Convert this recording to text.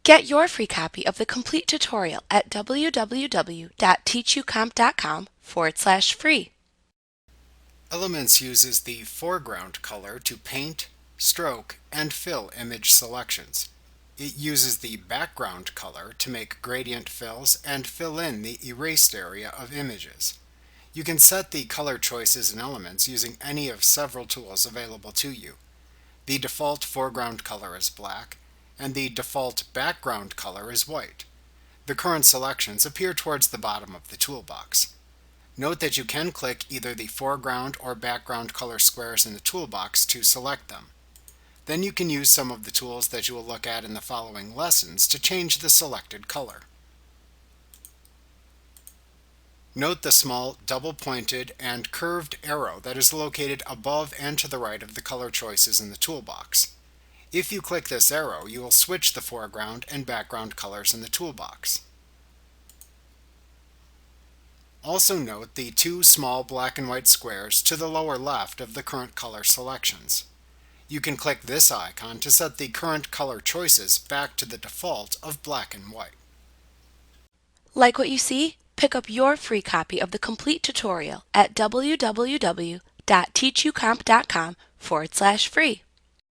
Get your free copy of the complete tutorial at www.teachucomp.com/free. Elements uses the foreground color to paint, stroke, and fill image selections. It uses the background color to make gradient fills and fill in the erased area of images. You can set the color choices in Elements using any of several tools available to you. The default foreground color is black, and the default background color is white. The current selections appear towards the bottom of the toolbox. Note that you can click either the foreground or background color squares in the toolbox to select them. Then you can use some of the tools that you will look at in the following lessons to change the selected color. Note the small double-pointed and curved arrow that is located above and to the right of the color choices in the toolbox. If you click this arrow, you will switch the foreground and background colors in the toolbox. Also note the two small black and white squares to the lower left of the current color selections. You can click this icon to set the current color choices back to the default of black and white. Like what you see? Pick up your free copy of the complete tutorial at www.teachucomp.com/free.